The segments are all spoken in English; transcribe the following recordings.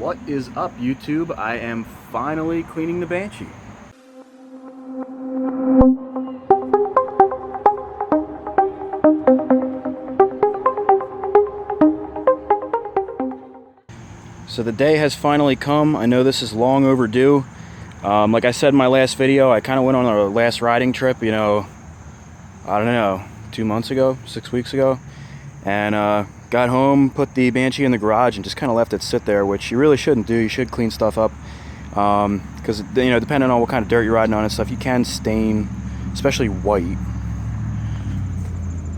What is up, YouTube? I am finally cleaning the Banshee. So the day has finally come. I know this is long overdue. Like I said in my last video, I kind of went on a last riding trip, you know, I don't know, 2 months ago, 6 weeks ago. And got home, put the Banshee in the garage, and just kind of left it sit there, which you really shouldn't do. You should clean stuff up. Because, you know, depending on what kind of dirt you're riding on and stuff, you can stain, especially white.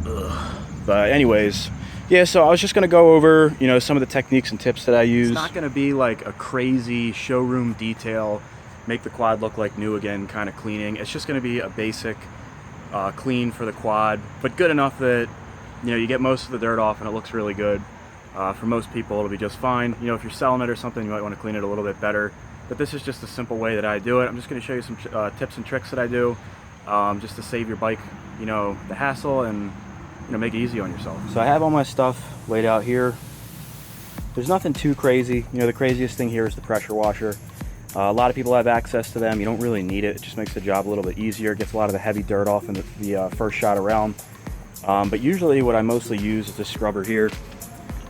Ugh. But anyways, yeah, so I was just going to go over, you know, some of the techniques and tips that I use. It's not going to be like a crazy showroom detail, make the quad look like new again kind of cleaning. It's just going to be a basic clean for the quad, but good enough that, you know, you get most of the dirt off and it looks really good. For most people, it'll be just fine. You know, if you're selling it or something, you might want to clean it a little bit better. But this is just a simple way that I do it. I'm just going to show you some tips and tricks that I do, just to save your bike, you know, the hassle and, you know, make it easy on yourself. So I have all my stuff laid out here. There's nothing too crazy. You know, the craziest thing here is the pressure washer. A lot of people have access to them. You don't really need it. It just makes the job a little bit easier. Gets a lot of the heavy dirt off in the first shot around. But usually what I mostly use is this scrubber here.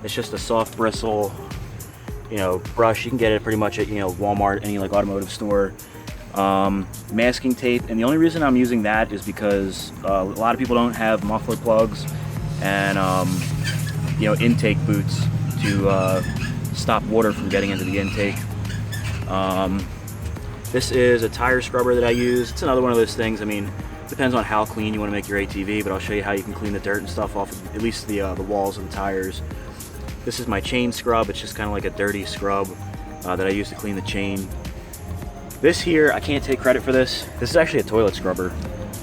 It's just a soft bristle, you know, brush. You can get it pretty much at, you know, Walmart, any like automotive store. Masking tape, and the only reason I'm using that is because a lot of people don't have muffler plugs and you know, intake boots to stop water from getting into the intake. This is a tire scrubber that I use. It's another one of those things. I mean, depends on how clean you want to make your ATV, but I'll show you how you can clean the dirt and stuff off of at least the walls of the tires. This is my chain scrub. It's just kind of like a dirty scrub that I use to clean the chain. This here, I can't take credit for this. This is actually a toilet scrubber,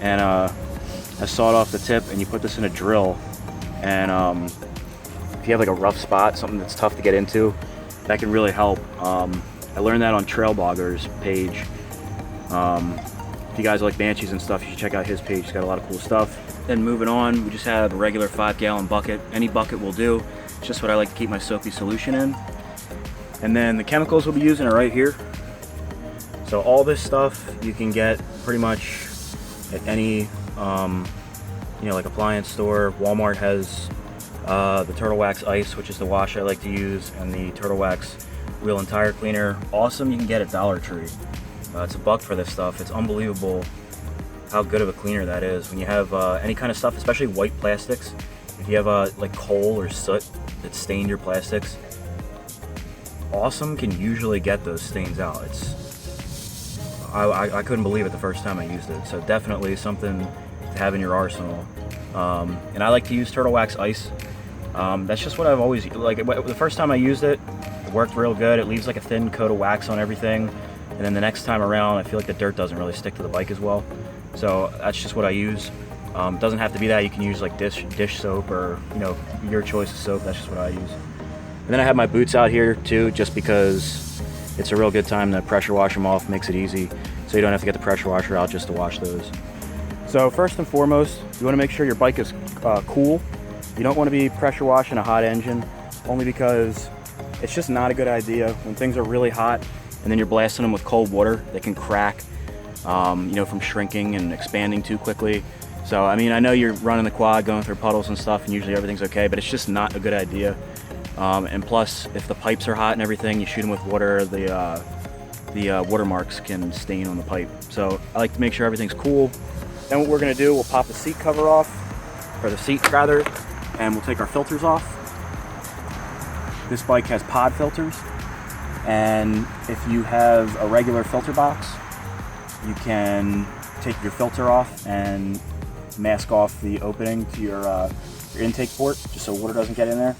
and I sawed off the tip, and you put this in a drill, and if you have like a rough spot, something that's tough to get into, that can really help. I learned that on Trail Blogger's page. If you guys like Banshees and stuff, you should check out his page. He's got a lot of cool stuff. Then moving on, we just have a regular 5-gallon bucket. Any bucket will do. It's just what I like to keep my soapy solution in. And then the chemicals we'll be using are right here. So all this stuff you can get pretty much at any, you know, like appliance store. Walmart has the Turtle Wax Ice, which is the wash I like to use, and the Turtle Wax Wheel and Tire Cleaner. Awesome, you can get at Dollar Tree. It's $1 for this stuff. It's unbelievable how good of a cleaner that is. When you have any kind of stuff, especially white plastics, if you have like coal or soot that stained your plastics, Awesome can usually get those stains out. I couldn't believe it the first time I used it. So definitely something to have in your arsenal. And I like to use Turtle Wax Ice. That's just what I've always, like, the first time I used it, it worked real good. It leaves like a thin coat of wax on everything. And then the next time around, I feel like the dirt doesn't really stick to the bike as well. So that's just what I use. It doesn't have to be that. You can use like dish soap or, you know, your choice of soap. That's just what I use. And then I have my boots out here too, just because it's a real good time to pressure wash them off. Makes it easy, so you don't have to get the pressure washer out just to wash those. So first and foremost, you want to make sure your bike is cool. You don't want to be pressure washing a hot engine, only because it's just not a good idea. When things are really hot and then you're blasting them with cold water, they can crack, you know, from shrinking and expanding too quickly. So, I mean, I know you're running the quad, going through puddles and stuff, and usually everything's okay, but it's just not a good idea. And plus, if the pipes are hot and everything, you shoot them with water, the watermarks can stain on the pipe. So I like to make sure everything's cool. Then what we're gonna do, we'll pop the seat cover off, or the seat rather, and we'll take our filters off. This bike has pod filters, and if you have a regular filter box, you can take your filter off and mask off the opening to your intake port, just so water doesn't get in there.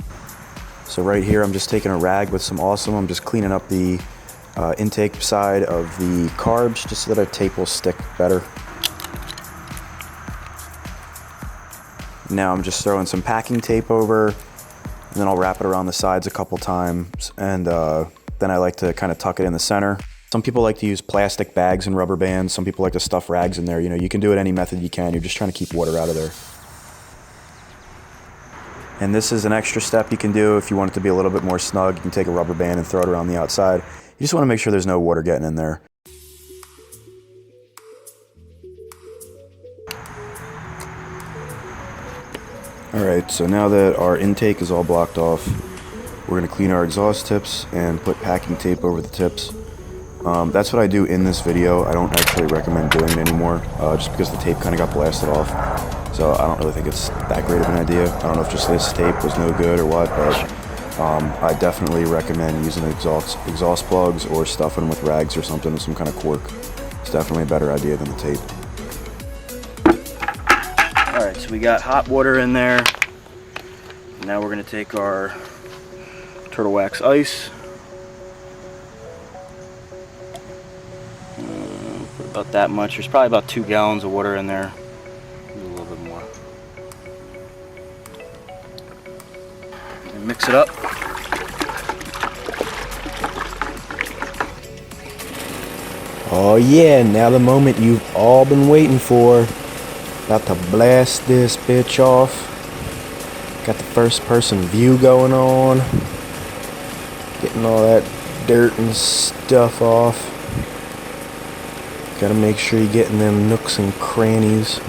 So right here, I'm just taking a rag with some Awesome. I'm just cleaning up the intake side of the carbs, just so that our tape will stick better. Now I'm just throwing some packing tape over, and then I'll wrap it around the sides a couple times, and then I like to kind of tuck it in the center. Some people like to use plastic bags and rubber bands. Some people like to stuff rags in there. You know, you can do it any method you can. You're just trying to keep water out of there. And this is an extra step you can do if you want it to be a little bit more snug. You can take a rubber band and throw it around the outside. You just want to make sure there's no water getting in there. Alright, so now that our intake is all blocked off, we're going to clean our exhaust tips and put packing tape over the tips. That's what I do in this video. I don't actually recommend doing it anymore, just because the tape kind of got blasted off. So I don't really think it's that great of an idea. I don't know if just this tape was no good or what, but I definitely recommend using exhaust plugs or stuffing them with rags or something, some kind of cork. It's definitely a better idea than the tape. Alright, so we got hot water in there. Now we're going to take our turtle wax ice. Put about that much. There's probably about 2 gallons of water in there. Maybe a little bit more. And mix it up. Oh yeah, now the moment you've all been waiting for. About to blast this bitch off. Got the first person view going on. Getting all that dirt and stuff off. Gotta make sure you're getting them nooks and crannies.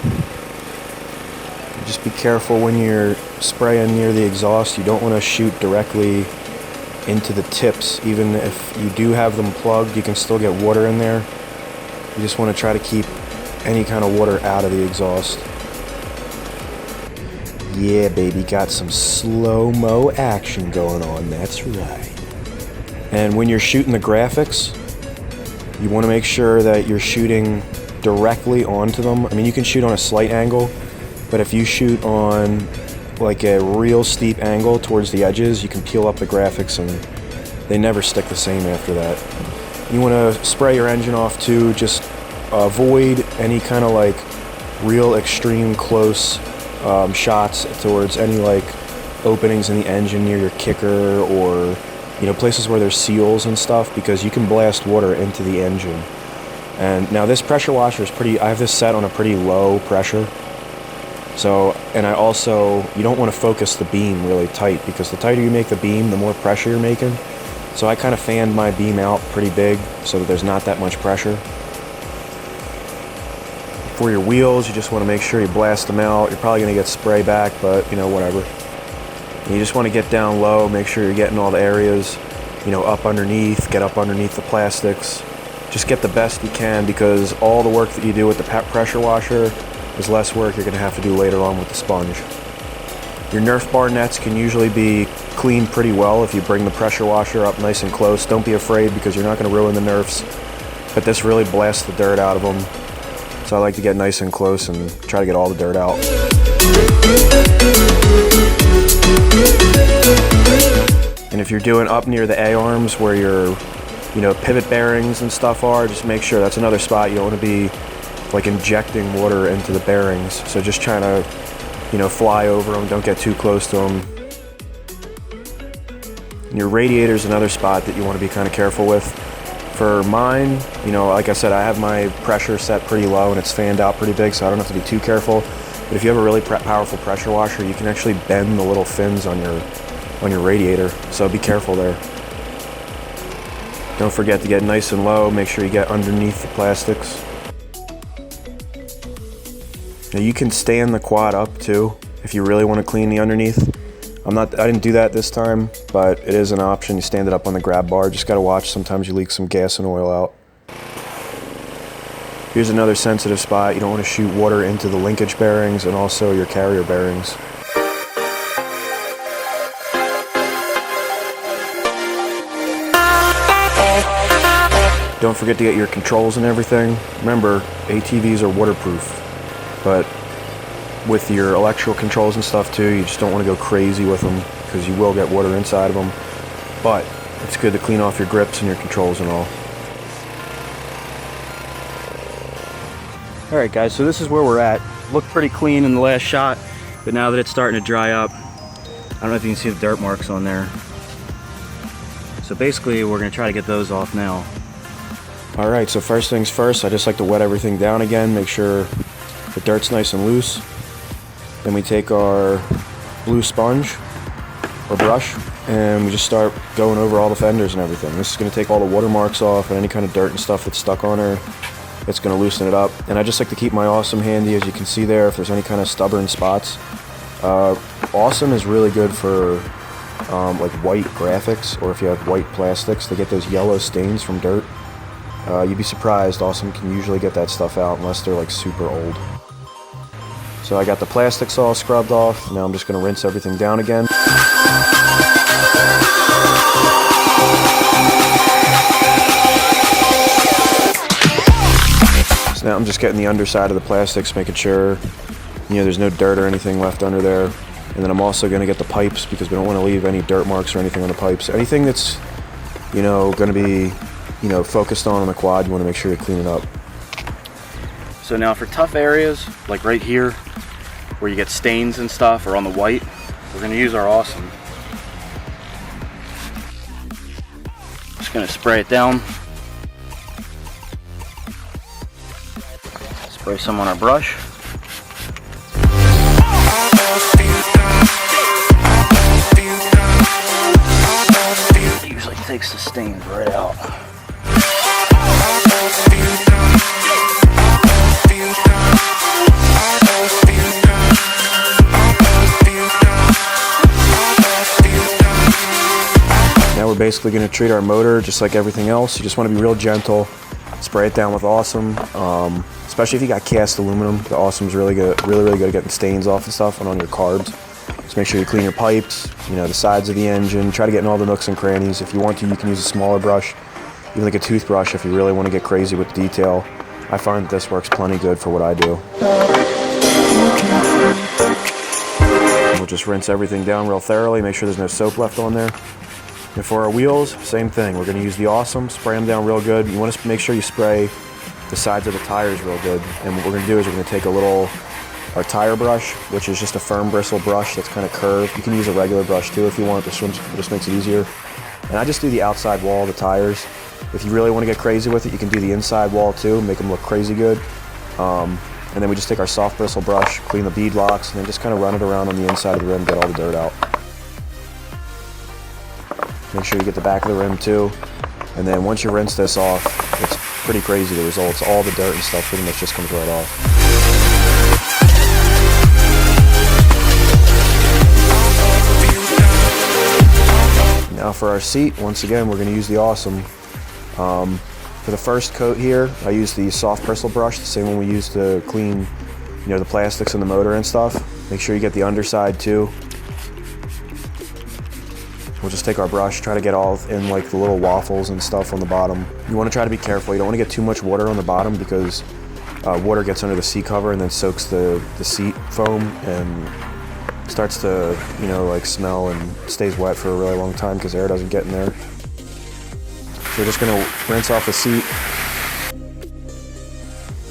Just be careful when you're spraying near the exhaust. You don't want to shoot directly into the tips. Even if you do have them plugged, you can still get water in there. You just want to try to keep any kind of water out of the exhaust. Yeah, baby, got some slow-mo action going on, that's right. And when you're shooting the graphics, you want to make sure that you're shooting directly onto them. I mean, you can shoot on a slight angle, but if you shoot on like a real steep angle towards the edges, you can peel up the graphics and they never stick the same after that. You want to spray your engine off too, just avoid any kind of like real extreme close shots towards any like openings in the engine near your kicker, or places where there's seals and stuff, because you can blast water into the engine. And now this pressure washer is I have this set on a pretty low pressure. So, and I also, you don't want to focus the beam really tight, because the tighter you make the beam, the more pressure you're making. So I kind of fanned my beam out pretty big so that there's not that much pressure. For your wheels, you just want to make sure you blast them out. You're probably going to get spray back, but whatever. You just want to get down low, make sure you're getting all the areas, up underneath, get up underneath the plastics. Just get the best you can, because all the work that you do with the pressure washer is less work you're going to have to do later on with the sponge. Your Nerf bar nets can usually be cleaned pretty well if you bring the pressure washer up nice and close. Don't be afraid, because you're not going to ruin the Nerfs, but this really blasts the dirt out of them. So I like to get nice and close and try to get all the dirt out. And if you're doing up near the A-arms where your pivot bearings and stuff are, just make sure that's another spot you don't want to be like injecting water into the bearings. So just trying to fly over them, don't get too close to them. And your radiator is another spot that you want to be kind of careful with. For mine, like I said, I have my pressure set pretty low and it's fanned out pretty big, so I don't have to be too careful. But if you have a really powerful pressure washer, you can actually bend the little fins on your radiator, so be careful there. Don't forget to get nice and low, make sure you get underneath the plastics. Now you can stand the quad up too, if you really want to clean the underneath. I didn't do that this time, but it is an option. You stand it up on the grab bar. Just got to watch. Sometimes you leak some gas and oil out. Here's another sensitive spot. You don't want to shoot water into the linkage bearings and also your carrier bearings. Don't forget to get your controls and everything. Remember, ATVs are waterproof, but with your electrical controls and stuff too, you just don't want to go crazy with them, because you will get water inside of them. But it's good to clean off your grips and your controls and all. Alright guys, so this is where we're at. Looked pretty clean in the last shot, but now that it's starting to dry up, I don't know if you can see the dirt marks on there. So basically we're going to try to get those off now. Alright, so first things first, I just like to wet everything down again, make sure the dirt's nice and loose. Then we take our blue sponge or brush, and we just start going over all the fenders and everything. This is going to take all the watermarks off and any kind of dirt and stuff that's stuck on her. It's going to loosen it up. And I just like to keep my Awesome handy, as you can see there, if there's any kind of stubborn spots. Awesome is really good for like white graphics, or if you have white plastics, they get those yellow stains from dirt. You'd be surprised, Awesome can usually get that stuff out unless they're like super old. So I got the plastics all scrubbed off. Now I'm just going to rinse everything down again. So now I'm just getting the underside of the plastics, making sure, you know, there's no dirt or anything left under there. And then I'm also going to get the pipes, because we don't want to leave any dirt marks or anything on the pipes. Anything that's, you know, going to be, you know, focused on the quad, you want to make sure you clean it up. So now for tough areas, like right here, where you get stains and stuff, or on the white, we're going to use our Awesome. Just going to spray it down. Spray some on our brush. It usually takes the stains right out. Now we're basically going to treat our motor just like everything else. You just want to be real gentle. Spray it down with Awesome. Especially if you got cast aluminum, the Awesome's really good, really good at getting stains off and stuff and on your carbs. Just make sure you clean your pipes, you know, the sides of the engine. Try to get in all the nooks and crannies. If you want to, you can use a smaller brush, even like a toothbrush, if you really want to get crazy with detail. I find that this works plenty good for what I do. We'll just rinse everything down real thoroughly, make sure there's no soap left on there. And for our wheels, same thing. We're going to use the Awesome, spray them down real good. You want to make sure you spray the sides of the tires real good. And what we're going to do is we're going to take our tire brush, which is just a firm bristle brush that's kind of curved. You can use a regular brush too if you want. This one just makes it easier. And I just do the outside wall of the tires. If you really want to get crazy with it, you can do the inside wall too, make them look crazy good. And then we just take our soft bristle brush, clean the bead locks, and then just kind of run it around on the inside of the rim, get all the dirt out. Make sure you get the back of the rim too. And then once you rinse this off, it's pretty crazy, the results. All the dirt and stuff pretty much just comes right off. Now for our seat, once again, we're going to use the Awesome. For the first coat here, I use the soft bristle brush, the same one we use to clean, you know, the plastics in the motor and stuff. Make sure you get the underside too. We'll just take our brush, try to get all in like the little waffles and stuff on the bottom. You want to try to be careful. You don't want to get too much water on the bottom, because water gets under the seat cover and then soaks the seat foam and starts to, you know, like smell and stays wet for a really long time because air doesn't get in there. So we're just going to rinse off the seat.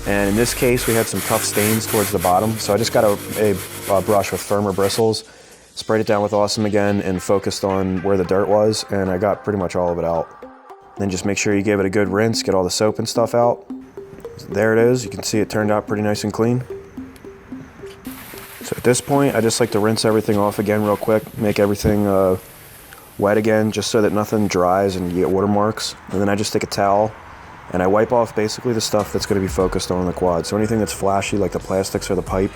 And in this case, we had some tough stains towards the bottom. So I just got a brush with firmer bristles, sprayed it down with Awesome again, and focused on where the dirt was, and I got pretty much all of it out. Then just make sure you give it a good rinse, get all the soap and stuff out. There it is. You can see it turned out pretty nice and clean. So at this point, I just like to rinse everything off again real quick, make everything wet again, just so that nothing dries and you get watermarks. And then I just take a towel and I wipe off basically the stuff that's going to be focused on the quad. So anything that's flashy, like the plastics or the pipe,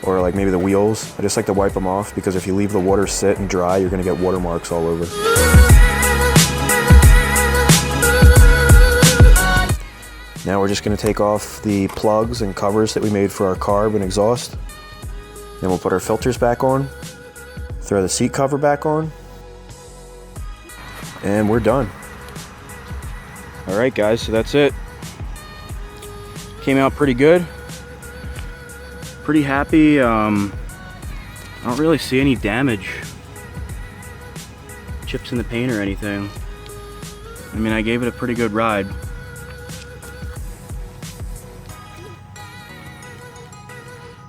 or like maybe the wheels, I just like to wipe them off, because if you leave the water sit and dry, you're going to get watermarks all over. Now we're just going to take off the plugs and covers that we made for our carb and exhaust. Then we'll put our filters back on, throw the seat cover back on, and we're done. All right, guys, so that's it. Came out pretty good. Pretty happy. I don't really see any damage, chips in the paint or anything. I mean, I gave it a pretty good ride.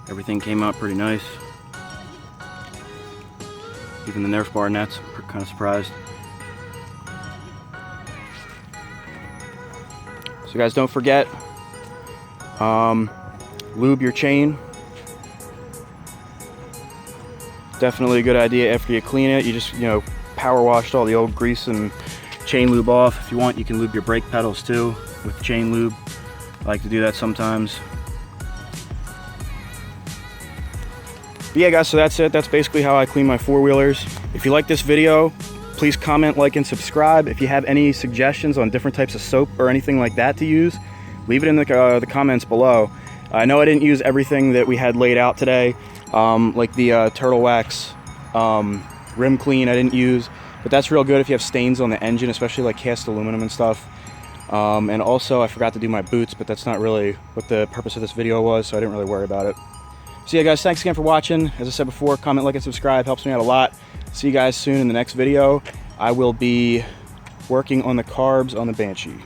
Everything came out pretty nice. Even the Nerf bar nets, I'm kind of surprised. So guys, don't forget, lube your chain. Definitely a good idea after you clean it. You just, you know, power washed all the old grease and chain lube off. If you want, you can lube your brake pedals too with chain lube. I like to do that sometimes. But yeah guys, so that's it. That's basically how I clean my four-wheelers. If you like this video, please comment, like, and subscribe. If you have any suggestions on different types of soap or anything like that to use, leave it in the comments below. I know I didn't use everything that we had laid out today, like the Turtle Wax rim clean I didn't use, but that's real good if you have stains on the engine, especially like cast aluminum and stuff. And also I forgot to do my boots, but that's not really what the purpose of this video was, so I didn't really worry about it. So yeah guys, thanks again for watching. As I said before, comment, like, and subscribe helps me out a lot. See you guys soon in the next video. I will be working on the carbs on the Banshee.